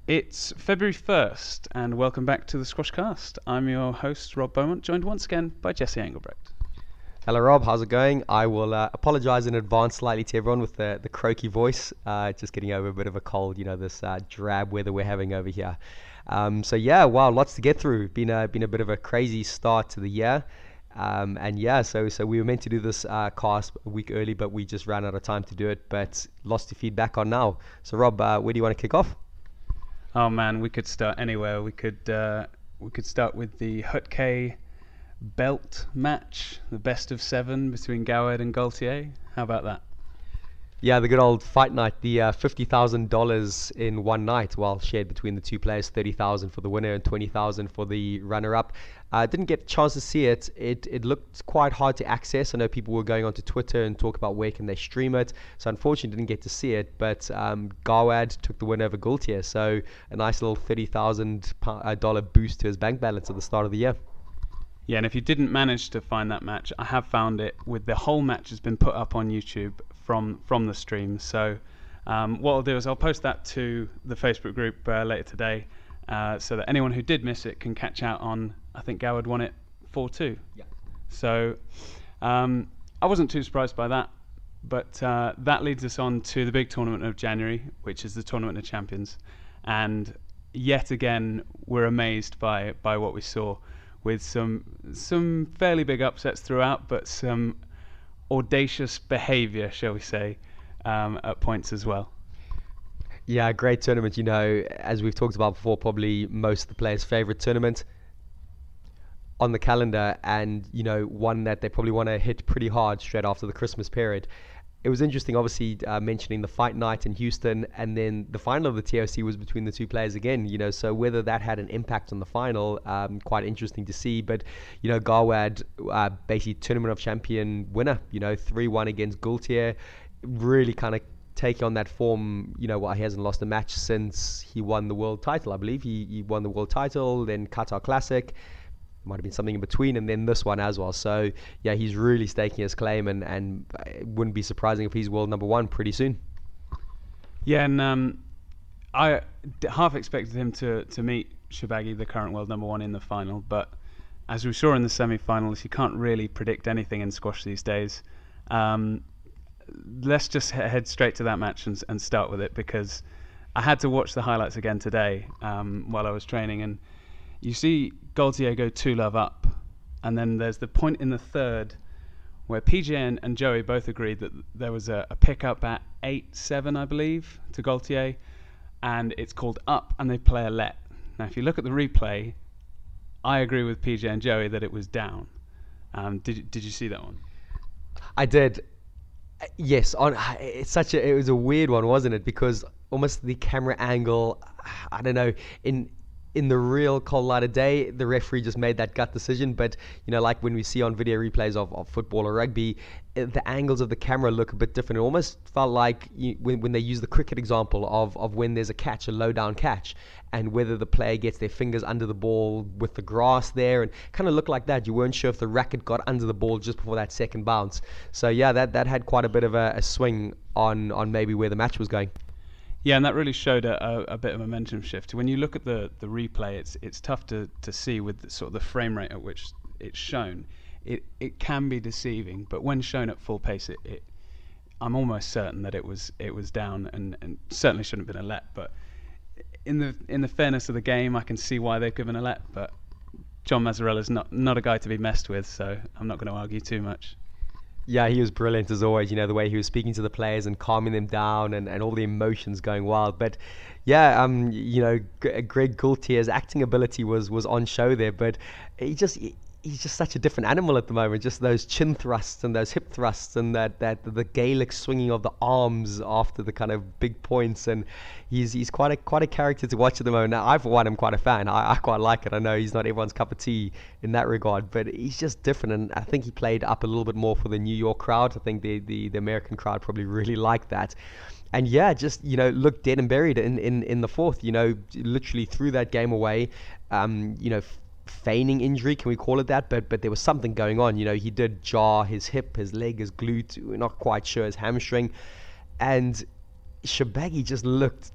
It's February 1st, and welcome back to the Squashcast. I'm your host, Rob Beaumont, joined once again by Jesse Engelbrecht. Hello Rob, how's it going? I will apologise in advance slightly to everyone with the croaky voice. Just getting over a bit of a cold, this drab weather we're having over here. Wow, lots to get through. Been a bit of a crazy start to the year. So we were meant to do this cast a week early, but we just ran out of time to do it. But lots to feedback on now. So Rob, where do you want to kick off? Oh man, we could start anywhere. We could start with the Hutke belt match, the best of 7 between Gawad and Gaultier. How about that? Yeah, the good old fight night, the $50,000 in one night, well, shared between the two players, 30,000 for the winner and 20,000 for the runner-up. Didn't get a chance to see it. It looked quite hard to access. I know people were going onto Twitter and talk about where can they stream it. So unfortunately, didn't get to see it. But Gawad took the win over Gaultier. So a nice little $30,000 boost to his bank balance at the start of the year. Yeah, and if you didn't manage to find that match, I have found it. With the whole match has been put up on YouTube from the stream. So what I'll do is I'll post that to the Facebook group later today, so that anyone who did miss it can catch out on. I think Gawad won it 4-2. Yeah. So I wasn't too surprised by that, but that leads us on to the big tournament of January, which is the Tournament of Champions, and yet again we're amazed by what we saw, with some fairly big upsets throughout, but some audacious behaviour, shall we say, at points as well. Yeah, great tournament. As we've talked about before, probably most of the players' favourite tournament on the calendar, and one that they probably want to hit pretty hard straight after the Christmas period. It was interesting, obviously, mentioning the fight night in Houston, and then the final of the TOC was between the two players again. So whether that had an impact on the final, quite interesting to see. But Gawad, basically tournament of champion winner. 3-1 against Gaultier, really kind of taking on that form. He hasn't lost a match since he won the world title. I believe he won the world title, then Qatar Classic. Might have been something in between, and then this one as well. So yeah, he's really staking his claim, and it wouldn't be surprising if he's world number 1 pretty soon. Yeah, and I half expected him to meet Shorbagy, the current world number 1, in the final, but as we saw in the semi-finals, you can't really predict anything in squash these days. Let's just head straight to that match and start with it, because I had to watch the highlights again today while I was training, and you see Gaultier go 2-love up, and then there's the point in the third where PJ and Joey both agreed that there was a pick-up at 8-7, I believe, to Gaultier, and it's called up, and they play a let. Now, if you look at the replay, I agree with PJ and Joey that it was down. Did you see that one? I did. Yes, it was a weird one, wasn't it? Because almost the camera angle, I don't know, in the real cold light of day, the referee just made that gut decision. But like when we see on video replays of football or rugby, the angles of the camera look a bit different. It almost felt like when they use the cricket example of when there's a catch, a low down catch, and whether the player gets their fingers under the ball with the grass there, and kind of looked like that. You weren't sure if the racket got under the ball just before that second bounce. So yeah, that had quite a bit of a swing on maybe where the match was going. Yeah, and that really showed a bit of a momentum shift. When you look at the replay, it's tough to see with sort of the frame rate at which it's shown. It can be deceiving, but when shown at full pace, I'm almost certain that it was down, and certainly shouldn't have been a let. But in the fairness of the game, I can see why they've given a let. But John Mazzarella's not a guy to be messed with, so I'm not going to argue too much. Yeah, he was brilliant as always, the way he was speaking to the players and calming them down, and all the emotions going wild. But yeah, Greg Gaultier's acting ability was on show there, but he's just such a different animal at the moment. Just those chin thrusts and those hip thrusts, and that the Gaelic swinging of the arms after the kind of big points, and he's quite a character to watch at the moment. Now, I for one am quite a fan. I quite like it. I know he's not everyone's cup of tea in that regard, but he's just different, and I think he played up a little bit more for the New York crowd. I think the American crowd probably really liked that. And yeah, just looked dead and buried in the fourth. Literally threw that game away. Feigning injury, can we call it that? But there was something going on. He did jar his hip, his leg, his glute. We're not quite sure, his hamstring. And Shorbagy just looked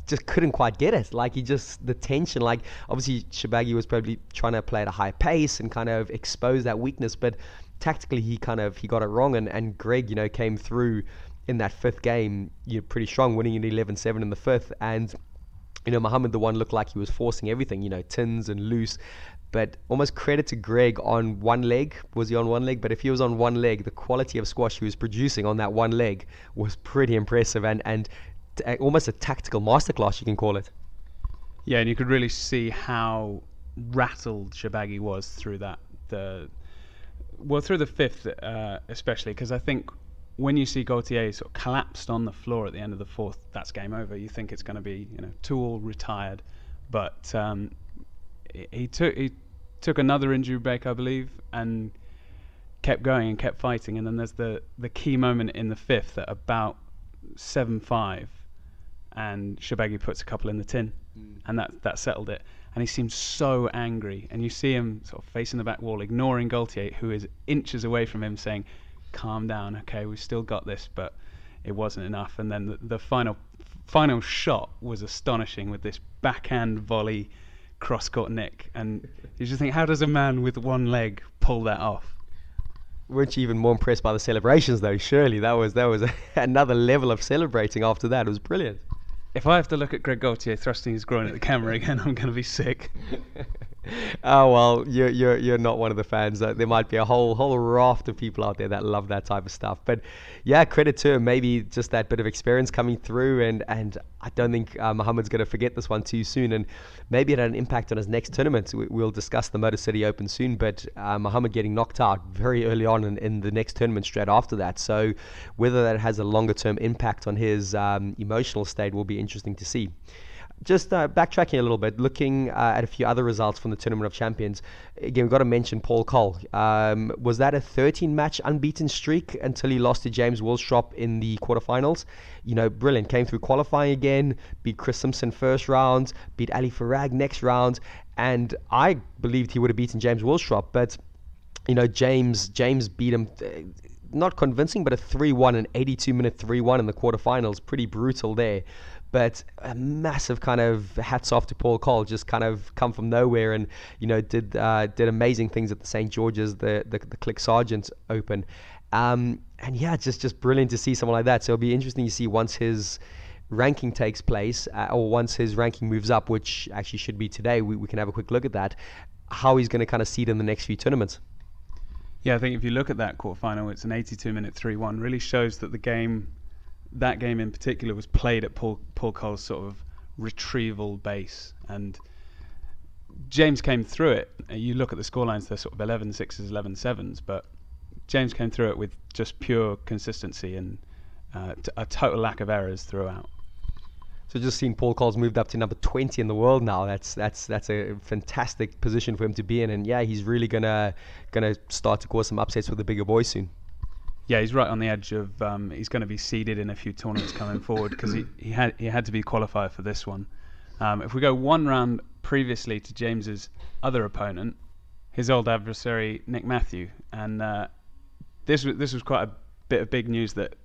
just couldn't quite get it. Like, the tension, like, obviously Shabagi was probably trying to play at a high pace and kind of expose that weakness, but tactically he got it wrong, and Greg, came through in that fifth game, pretty strong, winning in 11-7 in the fifth. And Mohammed, the one, looked like he was forcing everything, tins and loose. But almost credit to Greg on one leg. Was he on one leg? But if he was on one leg, the quality of squash he was producing on that one leg was pretty impressive, and almost a tactical masterclass, you can call it. Yeah, and you could really see how rattled Shabagi was through that. Through the fifth especially, because I think when you see Gaultier sort of collapsed on the floor at the end of the fourth, that's game over. You think it's going to be 2-all retired, but he took another injury break, I believe, and kept going and kept fighting. And then there's the key moment in the fifth at about 7-5, and Shabagi puts a couple in the tin, and that settled it. And he seemed so angry, and you see him sort of facing the back wall, ignoring Gaultier, who is inches away from him, saying, "Calm down, okay, we've still got this," but it wasn't enough. And then the final shot was astonishing, with this backhand volley cross-court nick, and you just think, how does a man with one leg pull that off? Weren't you even more impressed by the celebrations, though? Surely that was another level of celebrating after that. It was brilliant. If I have to look at Greg Gaultier thrusting his groin at the camera again, I'm going to be sick. Oh well, you're not one of the fans. There might be a whole raft of people out there that love that type of stuff. But yeah, credit to him. Maybe just that bit of experience coming through, and I don't think Mohammed's going to forget this one too soon. And maybe it had an impact on his next tournament. We'll discuss the Motor City Open soon. But Mohammed getting knocked out very early on in the next tournament straight after that. So whether that has a longer term impact on his emotional state will be interesting to see. Just backtracking a little bit, looking at a few other results from the Tournament of Champions. Again, we've got to mention Paul Cole. Was that a 13-match unbeaten streak until he lost to James Willstrop in the quarterfinals? Brilliant. Came through qualifying again, beat Chris Simpson first round, beat Ali Farag next round, and I believed he would have beaten James Willstrop, but James beat him. Not convincing, but a 3-1, an 82-minute 3-1 in the quarterfinals. Pretty brutal there. But a massive kind of hats off to Paul Cole, just kind of come from nowhere, and did amazing things at the St. George's, the Click Sargent Open, and yeah, just brilliant to see someone like that. So it'll be interesting to see once his ranking takes place, or once his ranking moves up, which actually should be today. We can have a quick look at that, how he's going to kind of seed in the next few tournaments. Yeah, I think if you look at that quarterfinal, it's an 82-minute 3-1. Really shows that that game in particular was played at Paul Cole's sort of retrieval base, and James came through it. You look at the scorelines, they're sort of 11-6s, 11-7s, but James came through it with just pure consistency and a total lack of errors throughout. So just seeing Paul Cole's moved up to number 20 in the world now. That's a fantastic position for him to be in, and yeah, he's really gonna start to cause some upsets with the bigger boys soon. Yeah, he's right on the edge of. He's going to be seeded in a few tournaments coming forward, because he had to be qualified for this one. If we go one round previously to James's other opponent, his old adversary Nick Matthew, and this was quite a bit of big news that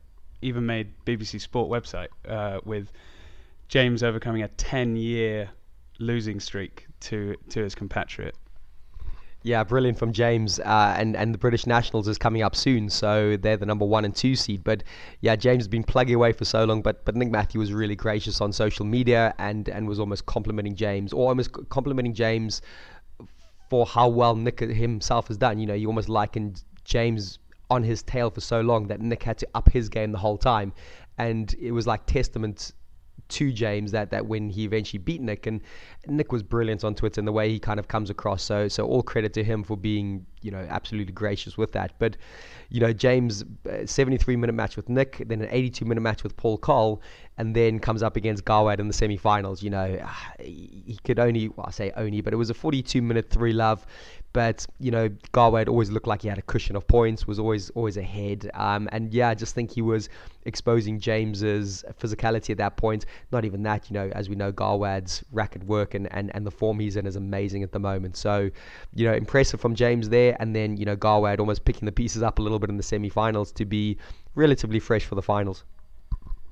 even made BBC Sport website, with James overcoming a 10-year losing streak to his compatriot. Yeah, brilliant from James, and the British Nationals is coming up soon, so they're the number 1 and 2 seed. But yeah, James has been plugging away for so long, but Nick Matthew was really gracious on social media and was almost complimenting James, for how well Nick himself has done. He almost likened James on his tail for so long that Nick had to up his game the whole time, and it was like testament to James that when he eventually beat Nick, and Nick was brilliant on Twitter and the way he kind of comes across, so all credit to him for being absolutely gracious with that. But James, 73-minute match with Nick, then an 82-minute match with Paul Cole, and then comes up against Gawad in the semi-finals. He could only, well, I say only, but it was a 42-minute 3-love. But Gawad always looked like he had a cushion of points, was always ahead, and yeah, I just think he was exposing James's physicality at that point. Not even that, as we know, Gawad's racket work and the form he's in is amazing at the moment. So impressive from James there, and then Gawad almost picking the pieces up a little bit in the semi-finals to be relatively fresh for the finals.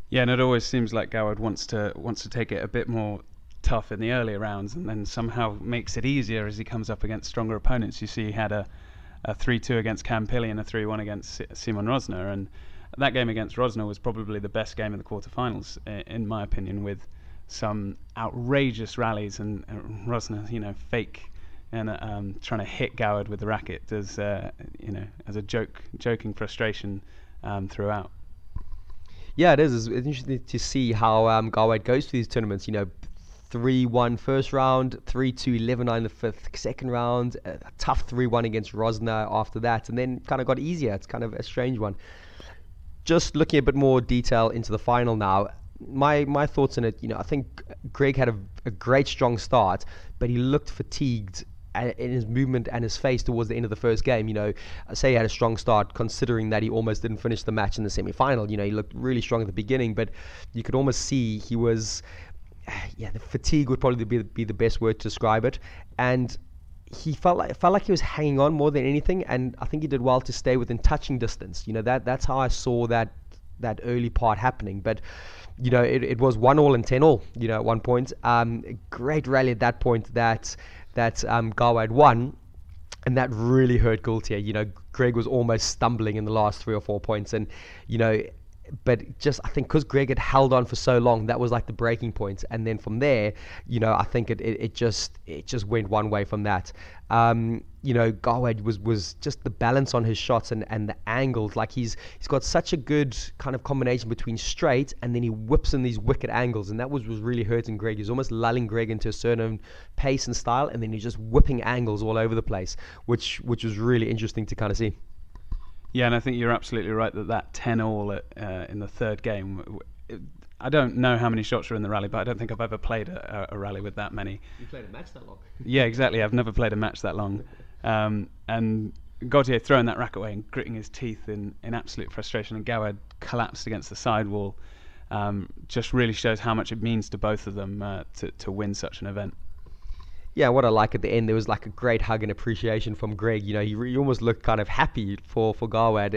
Yeah, and it always seems like Goward wants to take it a bit more tough in the earlier rounds, and then somehow makes it easier as he comes up against stronger opponents. You see, he had a 3-2 against Campilli and a 3-1 against Simon Rosner, and that game against Rosner was probably the best game of the quarterfinals, in my opinion, with some outrageous rallies and Rosner, fake and trying to hit Goward with the racket as as a joking frustration throughout. Yeah, it is. It's interesting to see how Goward goes to these tournaments. 3-1 first round, 3-2, 11-9 the fifth, second round, a tough 3-1 against Rosner after that, and then kind of got easier. It's kind of a strange one. Just looking a bit more detail into the final now, my thoughts on it, I think Greg had a great strong start, but he looked fatigued in his movement and his face towards the end of the first game. I say he had a strong start considering that he almost didn't finish the match in the semi-final. He looked really strong at the beginning, but you could almost see he was... the fatigue would probably be the best word to describe it, and he felt like he was hanging on more than anything, and I think he did well to stay within touching distance. That's how I saw that early part happening. But it was 1-1 and 10-1. At one point, great rally at that point that Goward won, and that really hurt Gaultier. Greg was almost stumbling in the last 3 or 4 points, and but just I think because Greg had held on for so long, that was like the breaking point, and then from there, I think it just went one way from that. Goward was just the balance on his shots and the angles. Like he's got such a good kind of combination between straight and then he whips in these wicked angles, and that was really hurting Greg. He's almost lulling Greg into a certain pace and style, and then he's just whipping angles all over the place, which was really interesting to kind of see. Yeah, and I think you're absolutely right that 10-all in the third game. I don't know how many shots were in the rally, but I don't think I've ever played a rally with that many. You played a match that long? Yeah, exactly. I've never played a match that long. And Gaultier throwing that racket away and gritting his teeth in absolute frustration, and Goward collapsed against the sidewall. Just really shows how much it means to both of them to win such an event. Yeah, what I like at the end, there was like a great hug and appreciation from Greg. He almost looked kind of happy for Goward,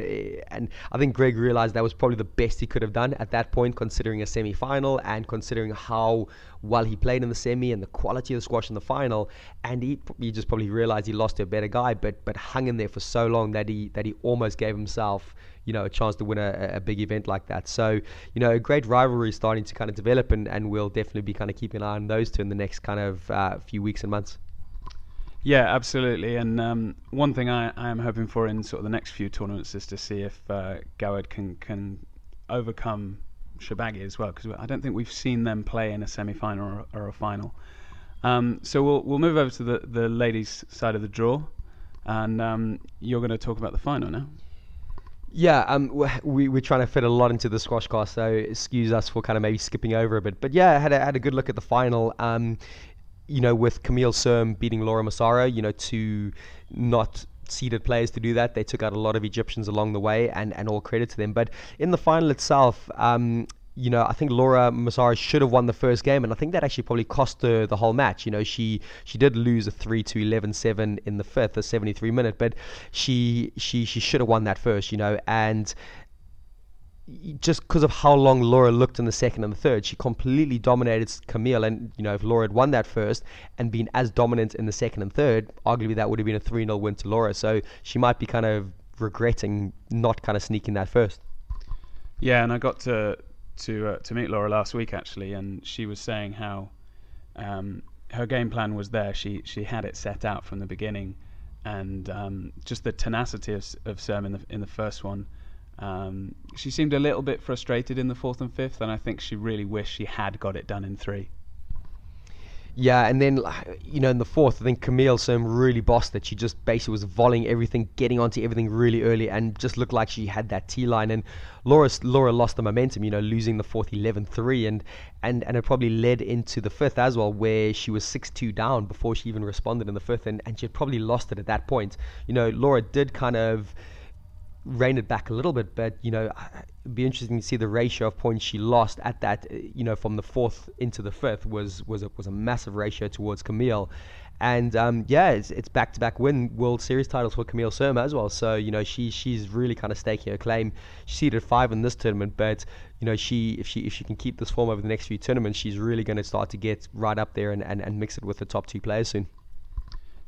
and I think Greg realized that was probably the best he could have done at that point, considering a semi-final and considering how well he played in the semi and the quality of the squash in the final. And he just probably realized he lost to a better guy, but hung in there for so long that he almost gave himself a chance to win a big event like that. So, a great rivalry is starting to kind of develop, and we'll definitely be kind of keeping an eye on those two in the next kind of few weeks and months. Yeah, absolutely. And one thing I am hoping for in sort of the next few tournaments is to see if Goward can overcome Shorbagy as well, because I don't think we've seen them play in a semi-final or a final. So we'll move over to the ladies' side of the draw, and you're going to talk about the final now. Yeah, we're trying to fit a lot into the squash cast, so excuse us for kind of maybe skipping over a bit. But yeah, I had a good look at the final. With Camille Serme beating Laura Massaro, two not seeded players to do that. They took out a lot of Egyptians along the way, and all credit to them. But in the final itself, I think Laura Massaro should have won the first game, and I think that actually probably cost her the whole match. She did lose a 3-2, 11-7 in the fifth, the 73-minute, but she should have won that first, and just because of how long Laura looked in the second and the third, she completely dominated Camille. And if Laura had won that first and been as dominant in the second and third, arguably that would have been a 3-0 win to Laura. So she might be kind of regretting not kind of sneaking that first. Yeah, and I got to meet Laura last week actually, and she was saying how her game plan was there. She had it set out from the beginning, and just the tenacity of Serme in the first one. She seemed a little bit frustrated in the fourth and fifth, and I think she really wished she had got it done in 3. Yeah, and then, in the fourth, I think Camille Serme really bossed it. She just basically was volleying everything, getting onto everything really early, and just looked like she had that T-line. And Laura lost the momentum, losing the fourth 11-3, and it probably led into the fifth as well, where she was 6-2 down before she even responded in the fifth, and she had probably lost it at that point. Laura did kind of rein it back a little bit, but it'd be interesting to see the ratio of points she lost at that. From the fourth into the fifth was a massive ratio towards Camille. And it's back-to-back World Series titles for Camille Surma as well. So she's really kind of staking her claim. She's seeded 5 in this tournament, but if she can keep this form over the next few tournaments, she's really going to start to get right up there and mix it with the top 2 players soon.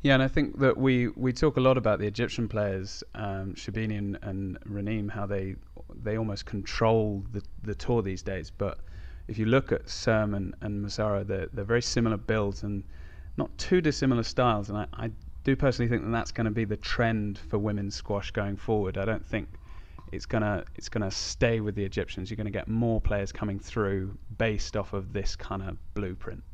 Yeah, and I think that we talk a lot about the Egyptian players, Shabini and Raneem, how they almost control the tour these days. But if you look at Serm and Massaro, they're very similar builds and not too dissimilar styles. And I do personally think that that's going to be the trend for women's squash going forward. I don't think it's gonna stay with the Egyptians. You're going to get more players coming through based off of this kind of blueprint.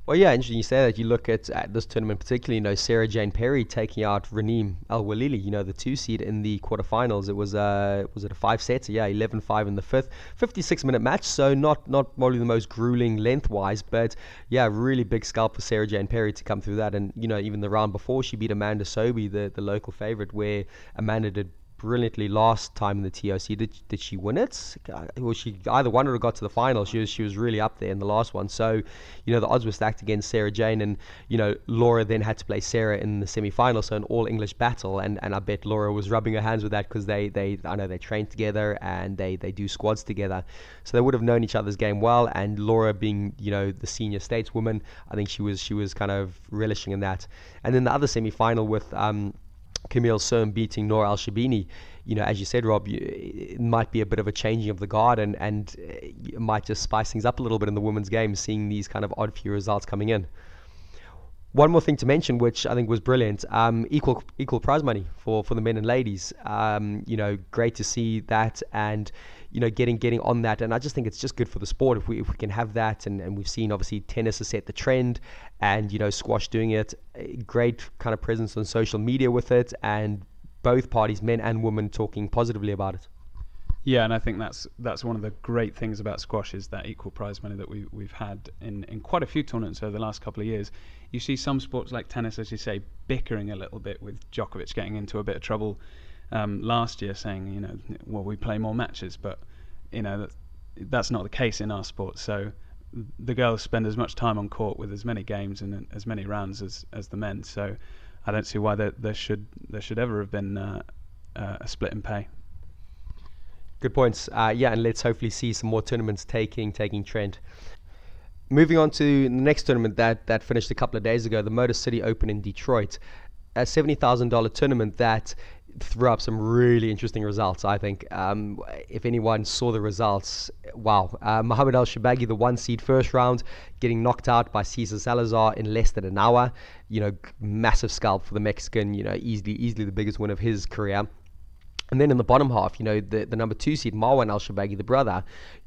Well, yeah, interesting you say that. You look at this tournament particularly, Sarah Jane Perry taking out Raneem El-Walili, the 2 seed in the quarterfinals. It was a 5-setter, 11-5 in the fifth, 56-minute match, so not probably the most grueling lengthwise, but really big scalp for Sarah Jane Perry to come through that. And even the round before, she beat Amanda Sobey, the local favorite, where Amanda did brilliantly last time in the TOC. Did she win it? Well, she either won it or got to the final. She was really up there in the last one. So, the odds were stacked against Sarah Jane, and Laura then had to play Sarah in the semi-final, so an all-English battle. And I bet Laura was rubbing her hands with that because I know they train together and they do squads together, so they would have known each other's game well. And Laura being the senior stateswoman, I think she was kind of relishing in that. And then the other semi-final with Camille Surm beating Noor Al-Shabini, as you said, Rob, it might be a bit of a changing of the guard, and it might just spice things up a little bit in the women's game, seeing these kind of odd few results coming in. One more thing to mention, which I think was brilliant, equal prize money for the men and ladies. Great to see that, and getting on that. And I just think it's just good for the sport if we can have that. And we've seen, obviously, tennis has set the trend, and squash doing it. Great kind of presence on social media with it, and both parties, men and women, talking positively about it. Yeah, and I think that's one of the great things about squash, is that equal prize money that we've had in quite a few tournaments over the last couple of years. You see some sports like tennis, as you say, bickering a little bit, with Djokovic getting into a bit of trouble last year, saying, we play more matches, but that's not the case in our sport. So the girls spend as much time on court with as many games and as many rounds as the men. So I don't see why there should ever have been a split in pay. Good points. And let's hopefully see some more tournaments taking trend. Moving on to the next tournament that finished a couple of days ago, the Motor City Open in Detroit, a $70,000 tournament that threw up some really interesting results, I think. If anyone saw the results, wow. Mohamed El-Shorbagy, the 1 seed first round, getting knocked out by Cesar Salazar in less than an hour. Massive scalp for the Mexican, easily the biggest win of his career. And then in the bottom half, the number 2 seed, Marwan El-Shorbagy, the brother,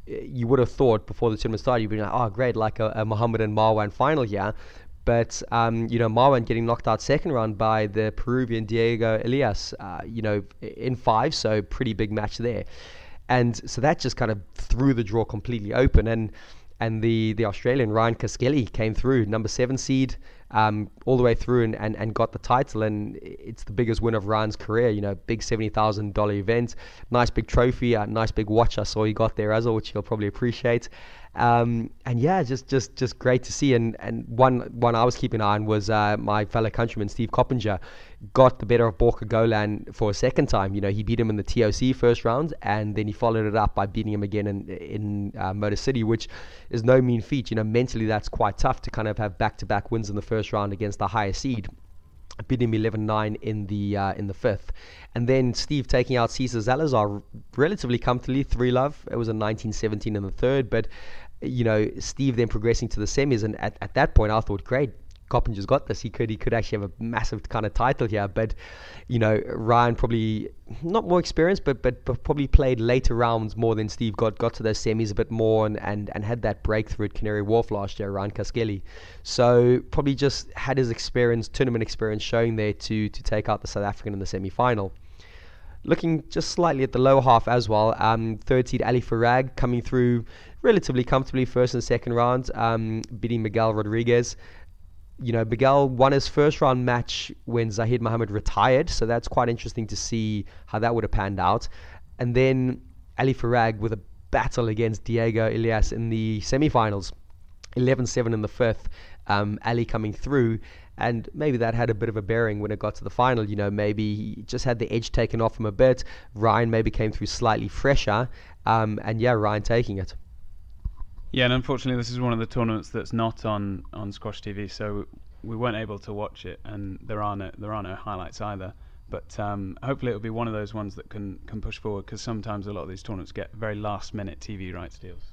you would have thought before the tournament started, you'd be like, oh, great, like a Mohamed and Marwan final here. But, Marwan getting knocked out second round by the Peruvian Diego Elias, in 5, so pretty big match there. And so that just kind of threw the draw completely open. And the Australian Ryan Kaskelly came through, number 7 seed, all the way through and got the title. And it's the biggest win of Ryan's career, big $70,000 event. Nice big trophy, nice big watch I saw he got there as well, which he'll probably appreciate. Just great to see. And one I was keeping an eye on was my fellow countryman Steve Coppinger got the better of Borka Golan for a second time. He beat him in the TOC first round, and then he followed it up by beating him again in Motor City, which is no mean feat. Mentally that's quite tough to kind of have back-to-back wins in the first round against the higher seed. Beating him 11-9 in the fifth, and then Steve taking out Cesar Salazar relatively comfortably, 3-love. It was a 19-17 in the third, but Steve then progressing to the semis, and at that point I thought, great, Coppinger's got this. He could actually have a massive kind of title here, but Ryan probably not more experienced, but probably played later rounds more than Steve got to those semis a bit more, and had that breakthrough at Canary Wharf last year, Ryan Kaskelly. So probably just had his tournament experience showing there to take out the South African in the semi-final. Looking just slightly at the lower half as well, third seed Ali Farag coming through relatively comfortably first and second round, beating Miguel Rodriguez. Miguel won his first round match when Zahid Mohammed retired, so that's quite interesting to see how that would have panned out. And then Ali Farag with a battle against Diego Elias in the semi-finals, 11-7 in the fifth. Ali coming through, and maybe that had a bit of a bearing when it got to the final. Maybe he just had the edge taken off him a bit. Ryan maybe came through slightly fresher, and Ryan taking it. Yeah, and unfortunately this is one of the tournaments that's not on Squash TV, so we weren't able to watch it, and there are no highlights either. But hopefully it'll be one of those ones that can push forward, because sometimes a lot of these tournaments get very last minute TV rights deals.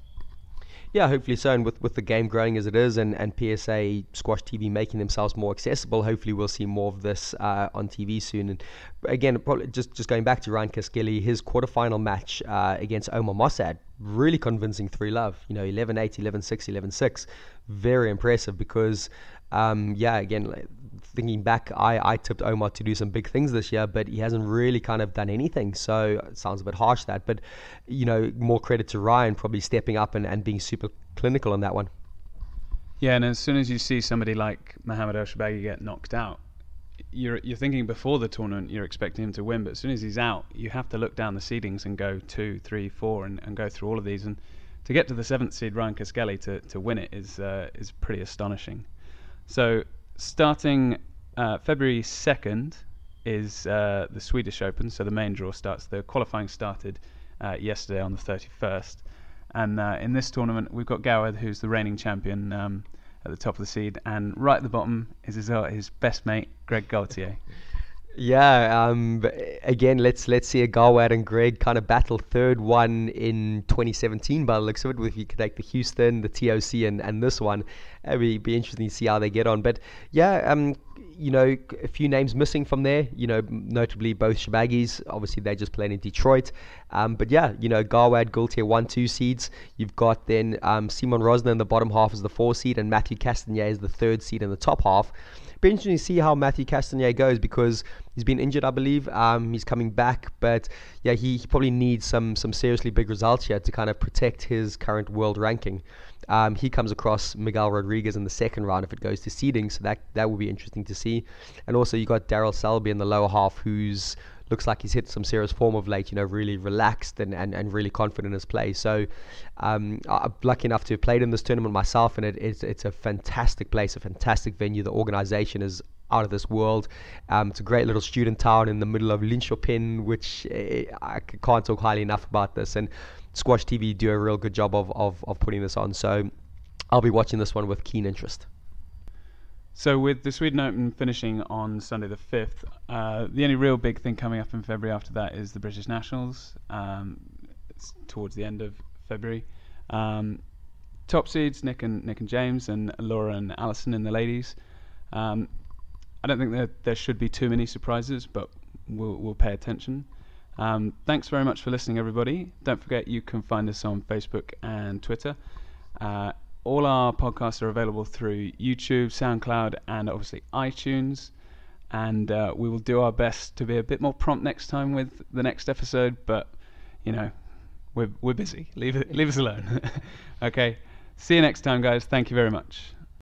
Yeah, hopefully so. And with the game growing as it is, and PSA Squash TV making themselves more accessible, hopefully we'll see more of this on TV soon. And again, probably just going back to Ryan Kaskili, his quarterfinal match against Omar Mossad, really convincing 3-love. 11-8, 11-6, 11-6. Very impressive, because again, thinking back, I tipped Omar to do some big things this year, but he hasn't really kind of done anything. So it sounds a bit harsh, that, but more credit to Ryan probably stepping up and being super clinical on that one. Yeah, and as soon as you see somebody like Mohamed El Shorbagy get knocked out, you're thinking before the tournament you're expecting him to win, but as soon as he's out, you have to look down the seedings and go 2, 3, 4 and go through all of these, and to get to the 7th seed Ryan Kaskili to win it is pretty astonishing. So starting February 2nd is the Swedish Open, so the main draw starts. The qualifying started yesterday on the 31st, and in this tournament we've got Gawad, who's the reigning champion, at the top of the seed, and right at the bottom is his best mate, Greg Gaultier. Yeah, again, let's see a Gawad and Greg kind of battle. Third one in 2017 by the looks of it, if you could take the Houston, the TOC, and this one. It'd be interesting to see how they get on. But yeah, a few names missing from there, notably both Shorbagy's. Obviously, they just played in Detroit. But yeah, Gawad, Gaultier 1-2 seeds. You've got then Simon Rosner in the bottom half as the 4 seed, and Matthew Castagnier is the 3rd seed in the top half. Be interesting to see how Matthew Castagnier goes, because he's been injured, I believe. He's coming back, but yeah, he probably needs some seriously big results here to kind of protect his current world ranking. He comes across Miguel Rodriguez in the 2nd round if it goes to seeding, so that will be interesting to see. And also you got Daryl Selby in the lower half, who's looks like he's hit some serious form of late, really relaxed and really confident in his play. So I'm lucky enough to have played in this tournament myself, and it's a fantastic place, a fantastic venue. The organization is out of this world. It's a great little student town in the middle of Linköping, which I can't talk highly enough about this. And Squash TV do a real good job of putting this on. So I'll be watching this one with keen interest. So with the Sweden Open finishing on Sunday the 5th, the only real big thing coming up in February after that is the British Nationals. It's towards the end of February. Top seeds, Nick and James, and Laura and Alison in the ladies. I don't think that there should be too many surprises, but we'll pay attention. Thanks very much for listening, everybody. Don't forget you can find us on Facebook and Twitter. All our podcasts are available through YouTube, SoundCloud, and obviously iTunes. And we will do our best to be a bit more prompt next time with the next episode. But we're busy. Leave us alone. Okay. See you next time, guys. Thank you very much.